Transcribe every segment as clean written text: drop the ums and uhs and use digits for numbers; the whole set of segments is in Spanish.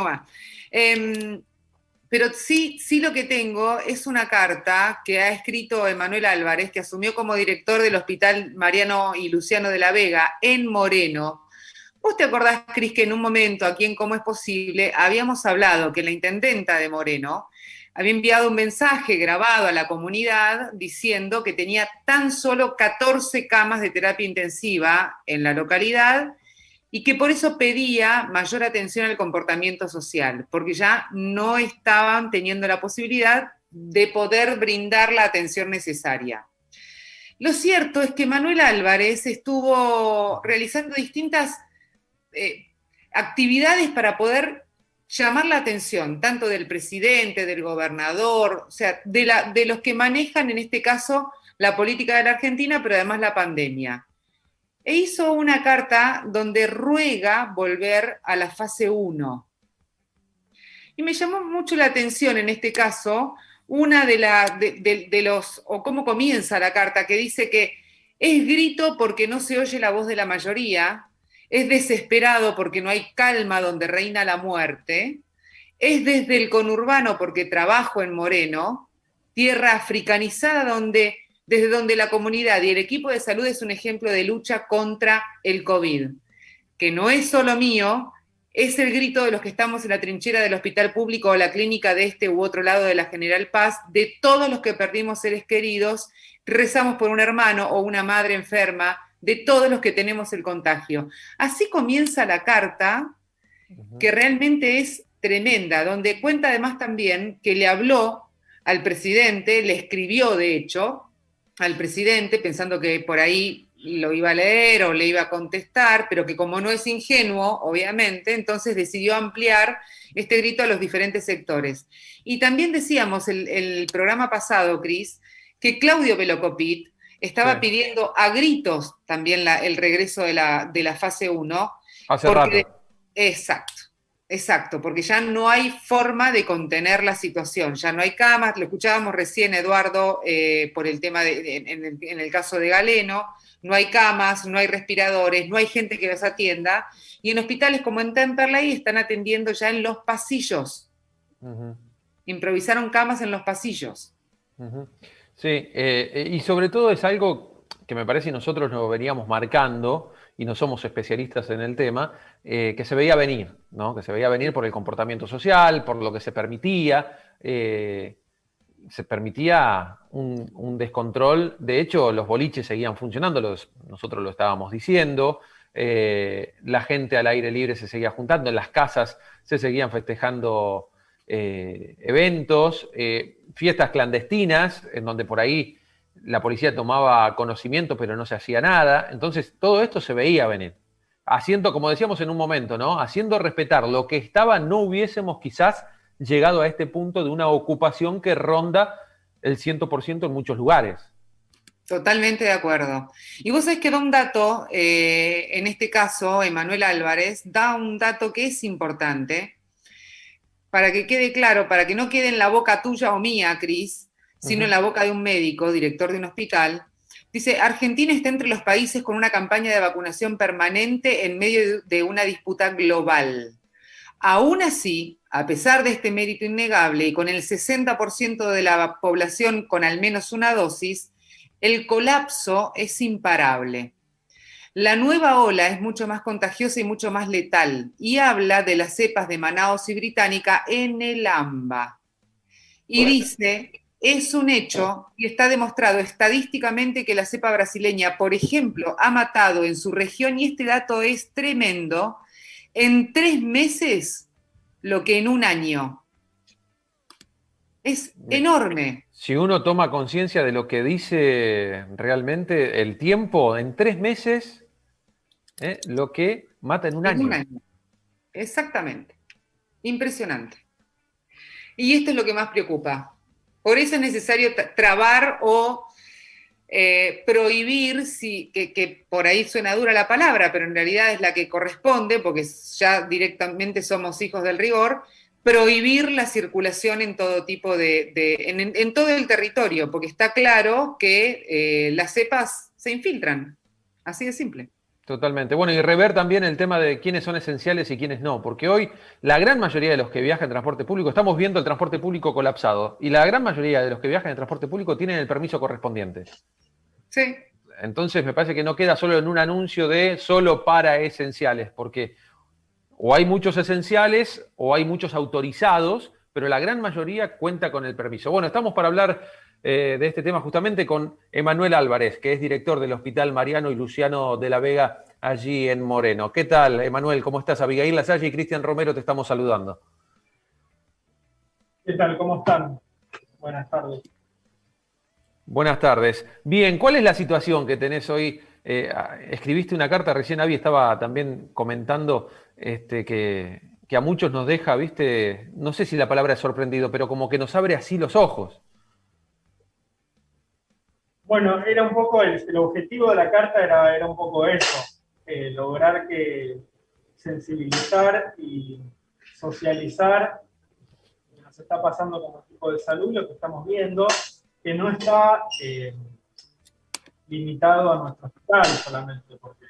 más. Eh, pero sí lo que tengo es una carta que ha escrito Emanuel Álvarez, que asumió como director del Hospital Mariano y Luciano de la Vega en Moreno. ¿Vos te acordás, Cris, que en un momento, aquí en Cómo es Posible, habíamos hablado que la intendenta de Moreno había enviado un mensaje grabado a la comunidad diciendo que tenía tan solo 14 camas de terapia intensiva en la localidad y que por eso pedía mayor atención al comportamiento social, porque ya no estaban teniendo la posibilidad de poder brindar la atención necesaria? Lo cierto es que Manuel Álvarez estuvo realizando distintas eh, actividades para poder llamar la atención, tanto del presidente, del gobernador, o sea, de los que manejan en este caso la política de la Argentina, pero además la pandemia. E hizo una carta donde ruega volver a la fase uno. Y me llamó mucho la atención en este caso una de los, o cómo comienza la carta, que dice que es grito porque no se oye la voz de la mayoría, es desesperado porque no hay calma donde reina la muerte, es desde el conurbano porque trabajo en Moreno, tierra africanizada desde donde la comunidad y el equipo de salud es un ejemplo de lucha contra el COVID, que no es solo mío, es el grito de los que estamos en la trinchera del hospital público o la clínica de este u otro lado de la General Paz, de todos los que perdimos seres queridos, rezamos por un hermano o una madre enferma, de todos los que tenemos el contagio. Así comienza la carta, que realmente es tremenda, donde cuenta además también que le habló al presidente, le escribió de hecho al presidente pensando que por ahí lo iba a leer o le iba a contestar, pero que como no es ingenuo, obviamente, entonces decidió ampliar este grito a los diferentes sectores. Y también decíamos el programa pasado, Cris, que Claudio Velocopit Sí, estaba pidiendo a gritos también el regreso de la fase uno, hace porque, rato. exacto, exacto, porque ya no hay forma de contener la situación, ya no hay camas, lo escuchábamos recién, Eduardo, por el tema en el caso de Galeno, no hay camas, no hay respiradores, no hay gente que los atienda, y en hospitales como en Temperley están atendiendo ya en los pasillos, Ujú, improvisaron camas en los pasillos. ujú. Sí, y sobre todo es algo que me parece y nosotros lo veníamos marcando, y no somos especialistas en el tema, que se veía venir, ¿no? Que se veía venir por el comportamiento social, por lo que se permitía un descontrol. De hecho, los boliches seguían funcionando, nosotros lo estábamos diciendo, la gente al aire libre se seguía juntando, en las casas se seguían festejando eventos, fiestas clandestinas, en donde por ahí la policía tomaba conocimiento pero no se hacía nada. Entonces todo esto se veía venir. Haciendo, como decíamos en un momento, ¿no? Haciendo respetar lo que estaba, no hubiésemos quizás llegado a este punto de una ocupación que ronda el 100% en muchos lugares. Totalmente de acuerdo. Y vos sabés que da un dato, en este caso, Emanuel Álvarez, da un dato que es importante, para que quede claro, para que no quede en la boca tuya o mía, Cris, Uh sino en -huh. la boca de un médico, director de un hospital. Dice, Argentina está entre los países con una campaña de vacunación permanente en medio de una disputa global. Aún así, a pesar de este mérito innegable y con el 60% de la población con al menos una dosis, el colapso es imparable. La nueva ola es mucho más contagiosa y mucho más letal, y habla de las cepas de Manaos y Británica en el AMBA. Y dice, es un hecho y está demostrado estadísticamente que la cepa brasileña, por ejemplo, ha matado en su región, y este dato es tremendo, en 3 meses lo que en un año. Es enorme. Si uno toma conciencia de lo que dice realmente el tiempo, en 3 meses, lo que mata en un En un año. año. Exactamente. Impresionante. Y esto es lo que más preocupa. Por eso es necesario trabar o prohibir, que por ahí suena dura la palabra, pero en realidad es la que corresponde, porque ya directamente somos hijos del rigor, prohibir la circulación en todo tipo en todo el territorio, porque está claro que las cepas se infiltran, así de simple. Totalmente. Bueno, y rever también el tema de quiénes son esenciales y quiénes no, porque hoy la gran mayoría de los que viajan en transporte público, estamos viendo el transporte público colapsado, y la gran mayoría de los que viajan en transporte público tienen el permiso correspondiente. Sí. Entonces me parece que no queda solo en un anuncio de solo para esenciales, porque o hay muchos esenciales o hay muchos autorizados, pero la gran mayoría cuenta con el permiso. Bueno, estamos para hablar de este tema justamente con Emanuel Álvarez, que es director del Hospital Mariano y Luciano de la Vega allí en Moreno. ¿Qué tal, Emanuel? ¿Cómo estás? Abigail Lasalle y Cristian Romero te estamos saludando. ¿Qué tal? ¿Cómo están? Buenas tardes. Buenas tardes. Bien, ¿cuál es la situación que tenés hoy? Escribiste una carta, recién Abby estaba también comentando que a muchos nos deja, viste, no sé si la palabra es sorprendido, pero como que nos abre así los ojos. Bueno, era un poco el objetivo de la carta era un poco eso, lograr que sensibilizar y socializar lo que nos está pasando como equipo de salud, lo que estamos viendo, que no está limitado a nuestro hospital solamente, porque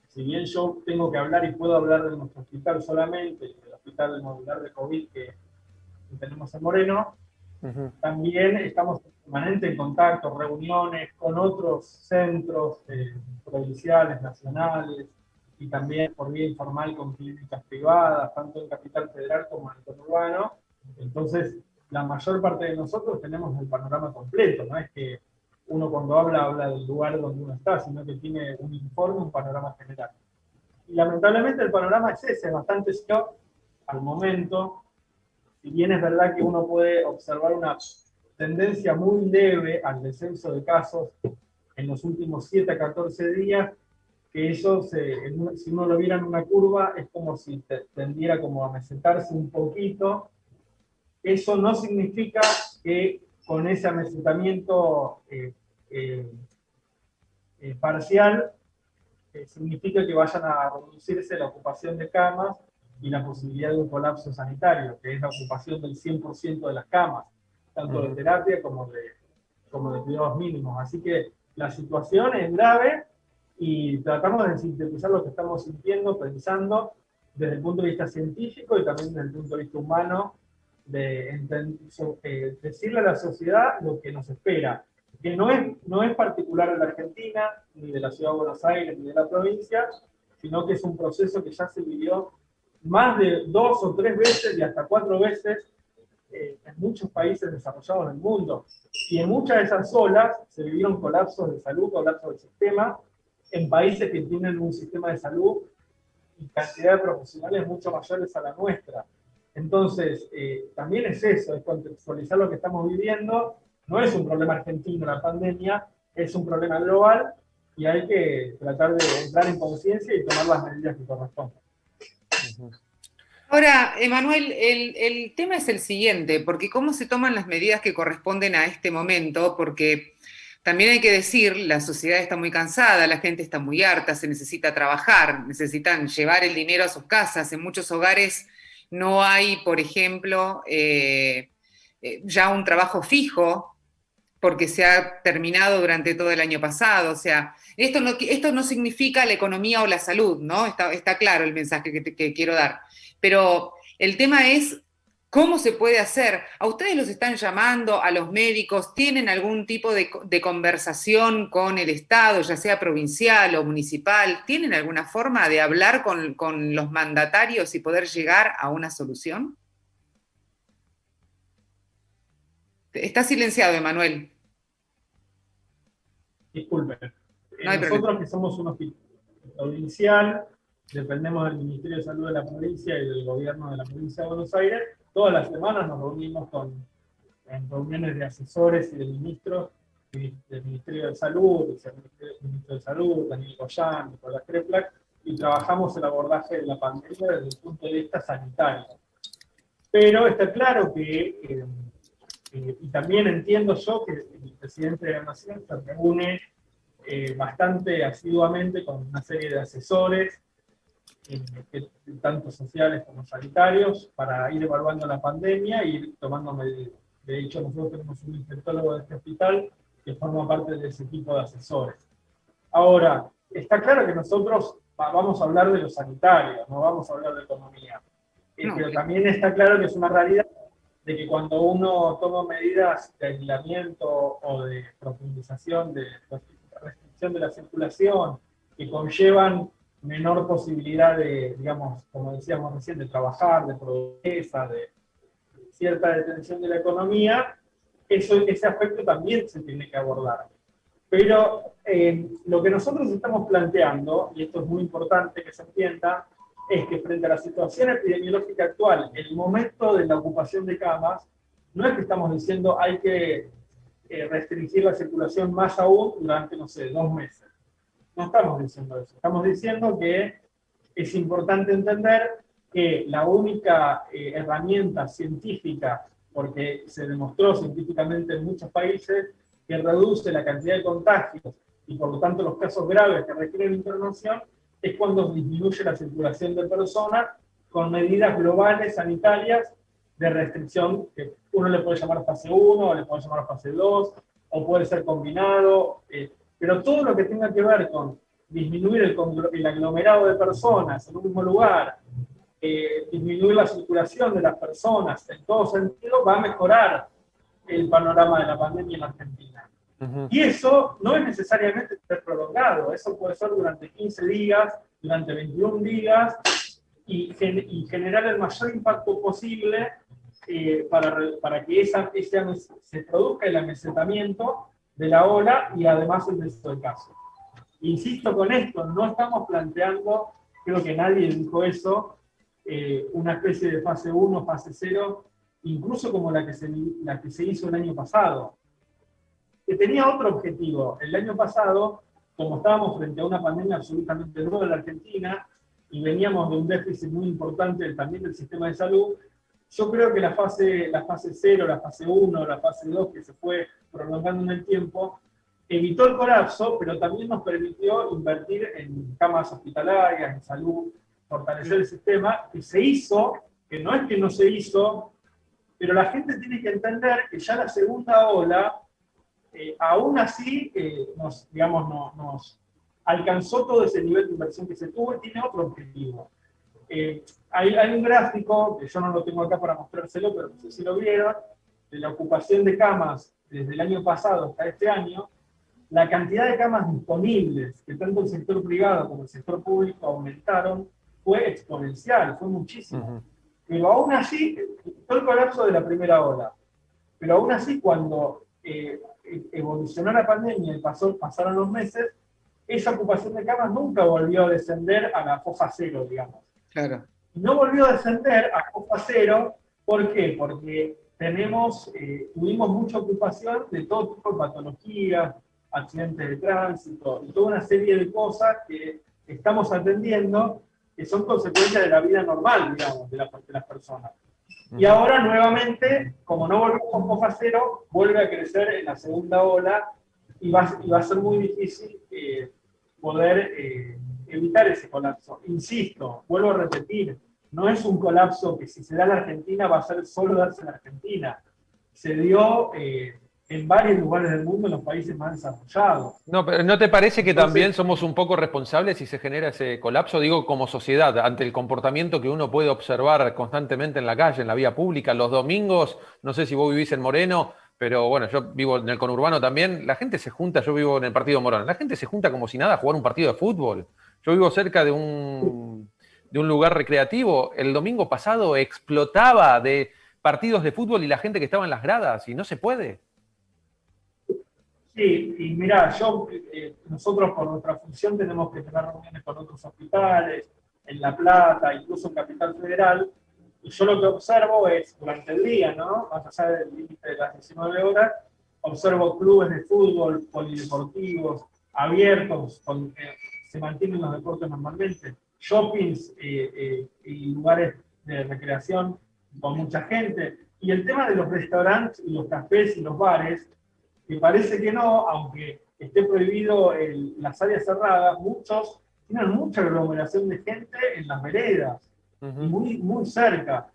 si bien yo tengo que hablar y puedo hablar de nuestro hospital solamente, del hospital modular de COVID que tenemos en Moreno, también estamos permanente en contacto, reuniones con otros centros provinciales, nacionales, y también por vía informal con clínicas privadas, tanto en Capital Federal como en el conurbano. Entonces, la mayor parte de nosotros tenemos el panorama completo, no es que uno cuando habla del lugar donde uno está, sino que tiene un informe, un panorama general. Y lamentablemente el panorama es ese, bastante serio al momento. Si bien es verdad que uno puede observar una tendencia muy leve al descenso de casos en los últimos 7 a 14 días, que eso, si uno lo viera en una curva, es como si tendiera como a mesetarse un poquito. Eso no significa que con ese amesetamiento parcial, significa que vayan a reducirse la ocupación de camas y la posibilidad de un colapso sanitario, que es la ocupación del 100% de las camas, tanto de terapia como de cuidados mínimos. Así que la situación es grave y tratamos de sintetizar lo que estamos sintiendo, pensando desde el punto de vista científico y también desde el punto de vista humano, de decirle a la sociedad lo que nos espera, que no es particular de la Argentina, ni de la Ciudad de Buenos Aires, ni de la provincia, sino que es un proceso que ya se vivió más de 2 o 3 veces y hasta 4 veces en muchos países desarrollados del mundo. Y en muchas de esas olas se vivieron colapsos de salud, colapsos del sistema, en países que tienen un sistema de salud y cantidad de profesionales mucho mayores a la nuestra. Entonces, también es eso, es contextualizar lo que estamos viviendo. No es un problema argentino la pandemia, es un problema global y hay que tratar de entrar en conciencia y tomar las medidas que correspondan. Ahora, Emanuel, el tema es el siguiente, porque cómo se toman las medidas que corresponden a este momento, porque también hay que decir, la sociedad está muy cansada, la gente está muy harta, se necesita trabajar, necesitan llevar el dinero a sus casas. En muchos hogares no hay, por ejemplo, ya un trabajo fijo porque se ha terminado durante todo el año pasado. O sea, esto no significa la economía o la salud, ¿no? Está claro el mensaje que quiero dar. Pero el tema es cómo se puede hacer. ¿A ustedes los están llamando, a los médicos? ¿Tienen algún tipo de conversación con el Estado, ya sea provincial o municipal? ¿Tienen alguna forma de hablar con los mandatarios y poder llegar a una solución? Está silenciado, Emanuel. Disculpen. No hay Nosotros problema. que somos un hospital provincial, dependemos del Ministerio de Salud de la provincia y del gobierno de la provincia de Buenos Aires, todas las semanas nos reunimos en reuniones de asesores y de ministros del Ministerio de Salud, del Ministro de Salud, Daniel Goyán, Nicolás Kreplak, y trabajamos el abordaje de la pandemia desde el punto de vista sanitario. Pero está claro que y también entiendo yo que el presidente de la Nación se reúne bastante asiduamente con una serie de asesores, tanto sociales como sanitarios, para ir evaluando la pandemia e ir tomando medidas. De hecho, nosotros tenemos un infectólogo de este hospital que forma parte de ese equipo de asesores. Ahora, está claro que nosotros vamos a hablar de lo sanitario, no vamos a hablar de economía. No, pero también está claro que es una realidad de que cuando uno toma medidas de aislamiento o de profundización, de restricción de la circulación, que conllevan menor posibilidad de, digamos, como decíamos recién, de trabajar, de pobreza, de cierta detención de la economía, ese aspecto también se tiene que abordar. Pero lo que nosotros estamos planteando, y esto es muy importante que se entienda, es que frente a la situación epidemiológica actual, el momento de la ocupación de camas, no es que estamos diciendo hay que restringir la circulación más aún durante, no sé, 2 meses. No estamos diciendo eso. Estamos diciendo que es importante entender que la única herramienta científica, porque se demostró científicamente en muchos países, que reduce la cantidad de contagios y por lo tanto los casos graves que requieren internación, es cuando disminuye la circulación de personas con medidas globales sanitarias de restricción, que uno le puede llamar fase 1, o le puede llamar fase 2, o puede ser combinado, pero todo lo que tenga que ver con disminuir el aglomerado de personas en un mismo lugar, disminuir la circulación de las personas en todo sentido, va a mejorar el panorama de la pandemia en Argentina. Y eso no es necesariamente ser prolongado, eso puede ser durante 15 días, durante 21 días, y generar el mayor impacto posible para que se produzca el amesetamiento de la ola y además el descenso de casos. Insisto con esto, no estamos planteando, creo que nadie dijo eso, una especie de fase 1, fase 0, incluso como la que se hizo el año pasado, que tenía otro objetivo. El año pasado, como estábamos frente a una pandemia absolutamente nueva en la Argentina, y veníamos de un déficit muy importante también del sistema de salud, yo creo que la fase 0, la fase 1, la fase 2, que se fue prolongando en el tiempo, evitó el colapso, pero también nos permitió invertir en camas hospitalarias, en salud, fortalecer el sistema, que se hizo, que no es que no se hizo, pero la gente tiene que entender que ya la segunda ola, aún así, nos alcanzó todo ese nivel de inversión que se tuvo y tiene otro objetivo. Hay un gráfico, que yo no lo tengo acá para mostrárselo, pero no sé si lo vieron, de la ocupación de camas desde el año pasado hasta este año. La cantidad de camas disponibles que tanto el sector privado como el sector público aumentaron fue exponencial, fue muchísimo. Pero aún así, fue el colapso de la primera ola. Pero aún así, cuando evolucionó la pandemia y pasaron los meses, esa ocupación de camas nunca volvió a descender a la foja cero, digamos. Claro. Y no volvió a descender a foja cero, ¿por qué? Porque tuvimos mucha ocupación de todo tipo de patologías, accidentes de tránsito, y toda una serie de cosas que estamos atendiendo, que son consecuencias de la vida normal, digamos, de las personas. Y ahora nuevamente, como no volvemos a foja cero, vuelve a crecer en la segunda ola, y va a ser muy difícil poder evitar ese colapso. Insisto, vuelvo a repetir, no es un colapso que si se da en la Argentina va a ser solo darse en la Argentina. Se dio en varios lugares del mundo, en los países más desarrollados. No, pero ¿no te parece que también somos un poco responsables si se genera ese colapso? Digo, como sociedad, ante el comportamiento que uno puede observar constantemente en la calle, en la vía pública, los domingos, no sé si vos vivís en Moreno, pero bueno, yo vivo en el conurbano también, la gente se junta, yo vivo en el partido Morón, la gente se junta como si nada a jugar un partido de fútbol. Yo vivo cerca de un lugar recreativo, el domingo pasado explotaba de partidos de fútbol y la gente que estaba en las gradas, y no se puede. Sí, y mirá, nosotros por nuestra función tenemos que tener reuniones con otros hospitales, en La Plata, incluso en Capital Federal, y yo lo que observo es, durante el día, ¿no? Más allá del límite de las 19 horas, observo clubes de fútbol, polideportivos, abiertos, se mantienen los deportes normalmente, shoppings y lugares de recreación con mucha gente, y el tema de los restaurantes y los cafés y los bares, que parece que no, aunque esté prohibido las áreas cerradas, muchos tienen mucha aglomeración de gente en las veredas, y muy, muy cerca.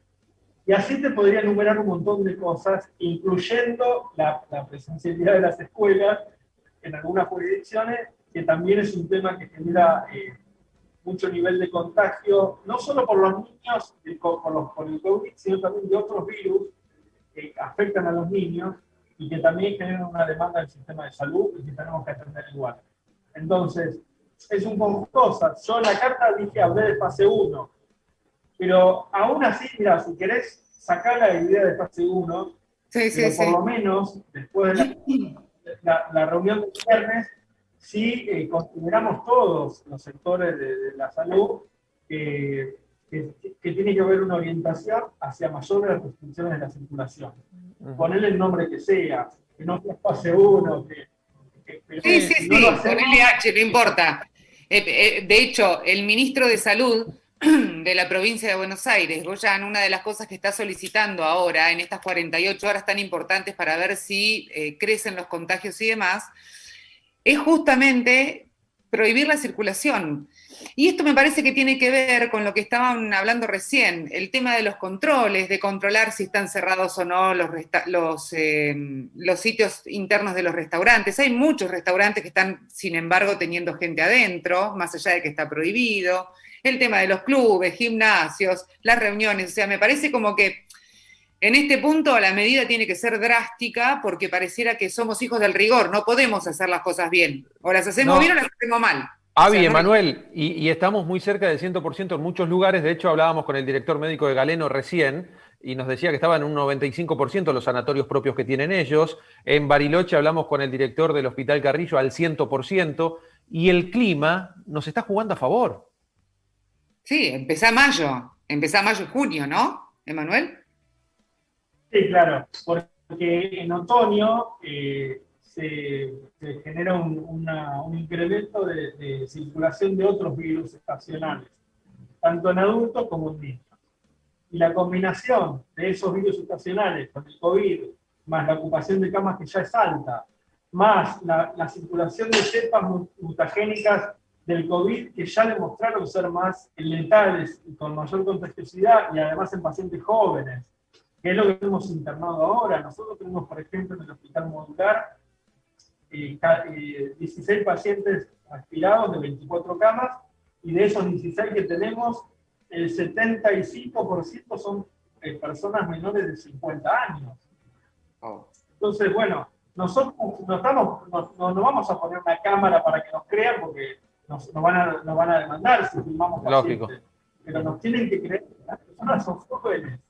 Y así te podría enumerar un montón de cosas, incluyendo la presencialidad de las escuelas en algunas jurisdicciones, que también es un tema que genera mucho nivel de contagio, no solo por los niños, por el COVID, sino también de otros virus que afectan a los niños y que también generan una demanda del sistema de salud y que tenemos que atender igual. Entonces, es un conjunto de cosas. Yo en la carta hablé de fase 1, pero aún así, mira, si querés sacar la idea de fase 1, pero por lo menos, después de la reunión de viernes, sí consideramos todos los sectores de la salud que tiene que haber una orientación hacia mayores restricciones de la circulación. Ponerle el nombre que sea, que no sea fase 1, sí, ponele H, no importa. De hecho, el ministro de Salud de la provincia de Buenos Aires, Goyan, una de las cosas que está solicitando ahora en estas 48 horas tan importantes para ver si crecen los contagios y demás, es justamente prohibir la circulación. Y esto me parece que tiene que ver con lo que estaban hablando recién, el tema de los controles, de controlar si están cerrados o no los sitios internos de los restaurantes. Hay muchos restaurantes que están, sin embargo, teniendo gente adentro, más allá de que está prohibido. El tema de los clubes, gimnasios, las reuniones, o sea, me parece como que en este punto la medida tiene que ser drástica porque pareciera que somos hijos del rigor, no podemos hacer las cosas bien. O las hacemos bien o las hacemos mal. Avi, o sea, Emanuel, y estamos muy cerca del 100% en muchos lugares. De hecho, hablábamos con el director médico de Galeno recién y nos decía que estaban en un 95% los sanatorios propios que tienen ellos. En Bariloche hablamos con el director del Hospital Carrillo al 100%, y el clima nos está jugando a favor. Sí, empezá mayo y junio, ¿no, Emanuel? Sí, claro, porque en otoño se genera un incremento de circulación de otros virus estacionales, tanto en adultos como en niños. Y la combinación de esos virus estacionales con el COVID, más la ocupación de camas que ya es alta, más la circulación de cepas mutagénicas del COVID que ya demostraron ser más letales y con mayor contagiosidad, y además en pacientes jóvenes, que es lo que tenemos internado ahora. Nosotros tenemos, por ejemplo, en el hospital modular, 16 pacientes aspirados de 24 camas, y de esos 16 que tenemos, el 75% son personas menores de 50 años. Entonces, bueno, nosotros no vamos a poner una cámara para que nos crean, porque nos van a demandar si filmamos pacientes. Lógico. Pero nos tienen que creer que las personas son jóvenes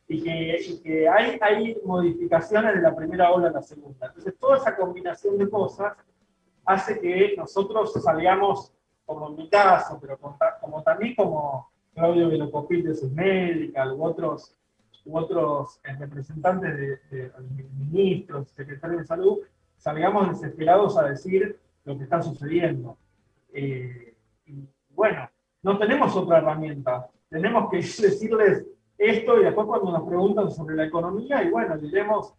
y que hay modificaciones de la primera ola a la segunda. Entonces, toda esa combinación de cosas hace que nosotros salgamos, como en mi caso, pero como también como Claudio Velocopil de Susmedical u otros representantes de ministros, secretarios de salud, salgamos desesperados a decir lo que está sucediendo. Y bueno, no tenemos otra herramienta. Tenemos que decirles esto, y después cuando nos preguntan sobre la economía, y bueno, diremos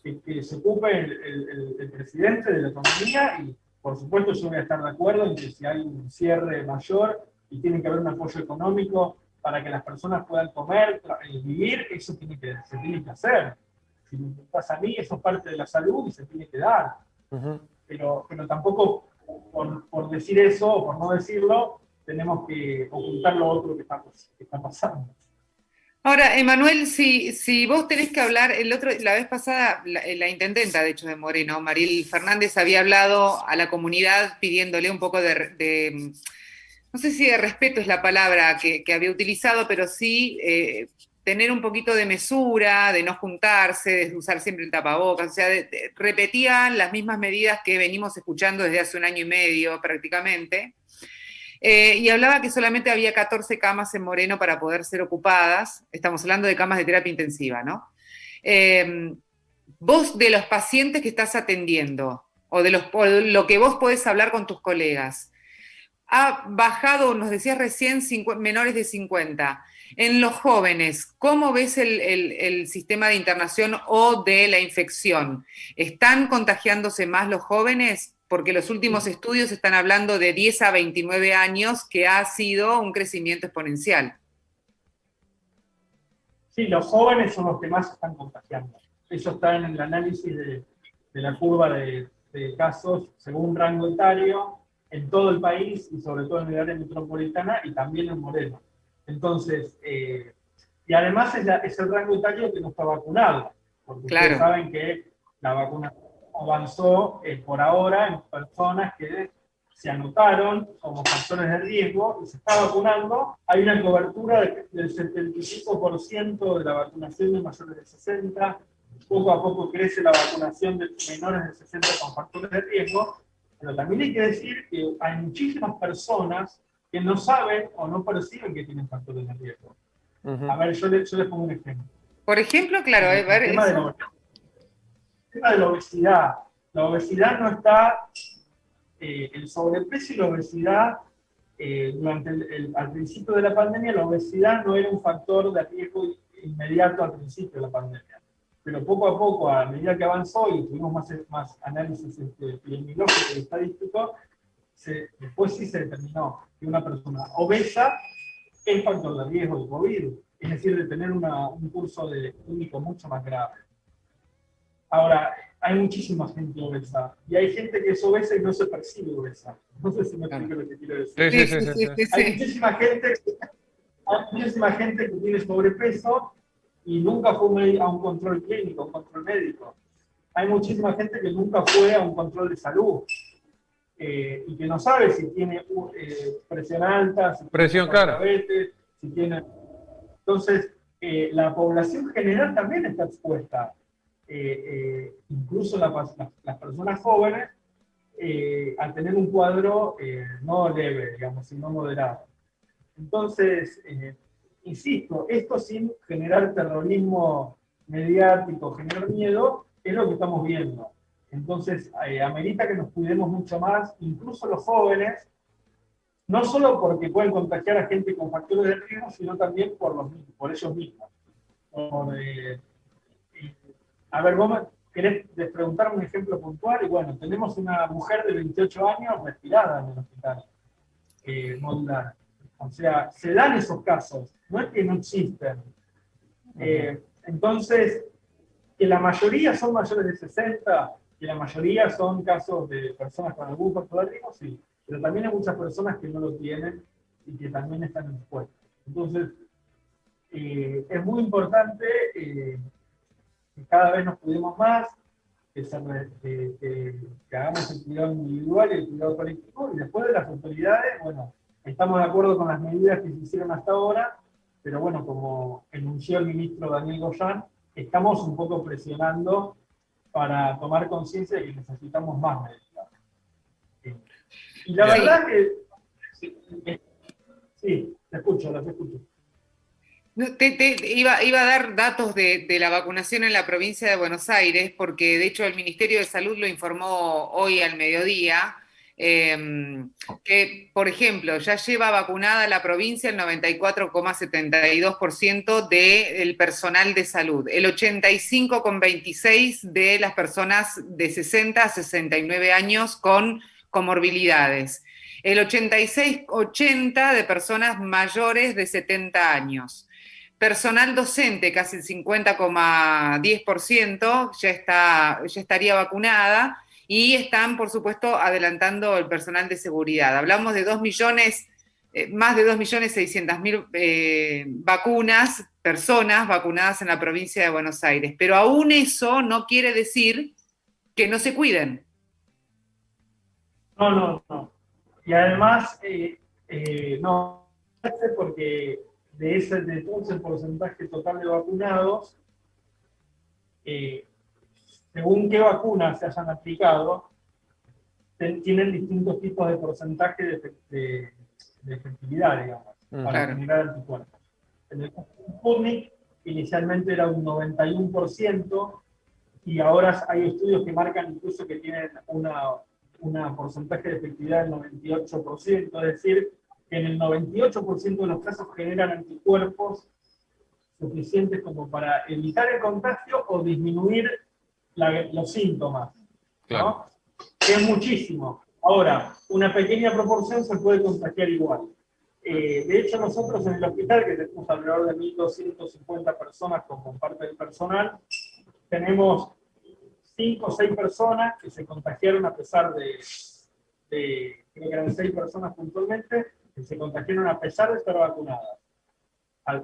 que se ocupe el presidente de la economía, y por supuesto yo voy a estar de acuerdo en que si hay un cierre mayor y tiene que haber un apoyo económico para que las personas puedan comer, vivir, eso se tiene que hacer. Si me preguntas a mí, eso es parte de la salud y se tiene que dar. Pero tampoco por decir eso o por no decirlo, tenemos que ocultar lo otro que está pasando. Ahora, Emanuel, si vos tenés que hablar, la vez pasada, la intendenta, de hecho, de Moreno, Mariel Fernández, había hablado a la comunidad pidiéndole un poco de no sé si de respeto es la palabra que había utilizado, pero sí tener un poquito de mesura, de no juntarse, de usar siempre el tapabocas, o sea, repetían las mismas medidas que venimos escuchando desde hace un año y medio prácticamente. Y hablaba que solamente había 14 camas en Moreno para poder ser ocupadas. Estamos hablando de camas de terapia intensiva, ¿no? Vos, de los pacientes que estás atendiendo, o de lo que vos podés hablar con tus colegas, ha bajado, nos decías recién, menores de 50. En los jóvenes, ¿cómo ves el sistema de internación o de la infección? ¿Están contagiándose más los jóvenes? Porque los últimos estudios están hablando de 10 a 29 años, que ha sido un crecimiento exponencial. Sí, los jóvenes son los que más están contagiando. Eso está en el análisis de la curva de casos según rango etario. en todo el país y sobre todo en el área metropolitana y también en Moreno. Entonces, y además es el rango etario que no está vacunado, porque Claro. ustedes saben que la vacuna avanzó por ahora en personas que se anotaron como factores de riesgo y se está vacunando. Hay una cobertura del 75% de la vacunación de mayores de 60. Poco a poco crece la vacunación de menores de 60 con factores de riesgo. Pero también hay que decir que hay muchísimas personas que no saben o no perciben que tienen factores de riesgo. A ver, yo les pongo un ejemplo. Por ejemplo, claro, El tema de la obesidad. La obesidad no está, el sobrepeso y la obesidad, al principio de la pandemia, la obesidad no era un factor de riesgo inmediato al principio de la pandemia. Pero poco a poco, a medida que avanzó y tuvimos más análisis epidemiológico y estadístico, después sí se determinó que una persona obesa es factor de riesgo de COVID, es decir, de tener un curso clínico mucho más grave. Ahora, hay muchísima gente obesa, y hay gente que es obesa y no se percibe obesa. No sé si me explico lo que quiero decir. Sí. Hay muchísima gente que tiene sobrepeso y nunca fue a un control clínico, un control médico. Hay muchísima gente que nunca fue a un control de salud y que no sabe si tiene presión alta, si presión tiene cara. diabetes, si tiene... Entonces, la población general también está expuesta. Incluso las personas jóvenes, al tener un cuadro no leve, digamos, sino moderado. Entonces, insisto, esto sin generar terrorismo mediático, generar miedo, es lo que estamos viendo. Entonces, amerita que nos cuidemos mucho más, incluso los jóvenes, no solo porque pueden contagiar a gente con factores de riesgo, sino también por ellos mismos. A ver, vos querés preguntarme un ejemplo puntual, y bueno, tenemos una mujer de 28 años respirada en el hospital modular. O sea, se dan esos casos, no es que no existen. Entonces, que la mayoría son mayores de 60, que la mayoría son casos de personas con algún factor de riesgo, sí, pero también hay muchas personas que no lo tienen y que también están expuestas. Entonces, es muy importante que cada vez nos cuidemos más, que hagamos el cuidado individual y el cuidado colectivo, y después de las autoridades, bueno, estamos de acuerdo con las medidas que se hicieron hasta ahora, pero bueno, como enunció el ministro Daniel Goyan, estamos un poco presionando para tomar conciencia de que necesitamos más medidas. Y la verdad que... Sí, te escucho, los escucho. Iba a dar datos de la vacunación en la provincia de Buenos Aires, porque de hecho el Ministerio de Salud lo informó hoy al mediodía, que, por ejemplo, ya lleva vacunada la provincia el 94,72% del personal de salud, el 85,26% de las personas de 60 a 69 años con comorbilidades, el 86,80% de personas mayores de 70 años. Personal docente, casi el 50,10% ya estaría vacunada, y están, por supuesto, adelantando el personal de seguridad. Hablamos de 2 millones, más de 2.600.000 vacunas, personas vacunadas en la provincia de Buenos Aires. Pero aún eso no quiere decir que no se cuiden. No. Y además, no, porque de todo ese porcentaje total de vacunados, según qué vacunas se hayan aplicado, tienen distintos tipos de porcentaje de efectividad, digamos, para generar anticuerpos. En el Sputnik inicialmente era un 91%, y ahora hay estudios que marcan incluso que tienen una porcentaje de efectividad del 98%, es decir, que en el 98% de los casos generan anticuerpos suficientes como para evitar el contagio o disminuir los síntomas, ¿no? Claro. Es muchísimo. Ahora, una pequeña proporción se puede contagiar igual. De hecho, nosotros en el hospital, que tenemos alrededor de 1.250 personas como parte del personal, tenemos 5 o 6 personas que se contagiaron a pesar creo que eran 6 personas puntualmente, que se contagiaron a pesar de estar vacunadas.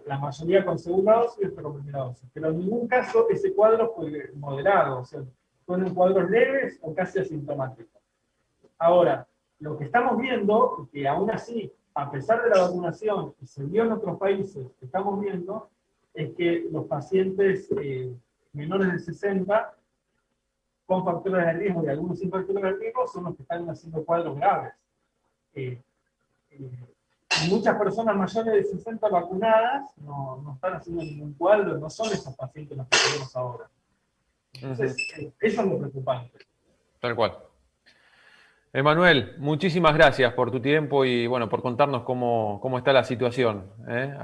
La mayoría con segunda dosis y otra con primera dosis. Pero en ningún caso ese cuadro fue moderado, o sea, fueron cuadros leves o casi asintomáticos. Ahora, lo que estamos viendo, que aún así, a pesar de la vacunación, y se vio en otros países, que estamos viendo, es que los pacientes menores de 60, con factores de riesgo y algunos sin factores de riesgo, son los que están haciendo cuadros graves. Muchas personas mayores de 60 vacunadas no están haciendo ningún cuadro, no son esos pacientes los que tenemos ahora. Entonces, eso es lo preocupante. Tal cual. Emanuel, muchísimas gracias por tu tiempo y bueno, por contarnos cómo está la situación, ¿eh?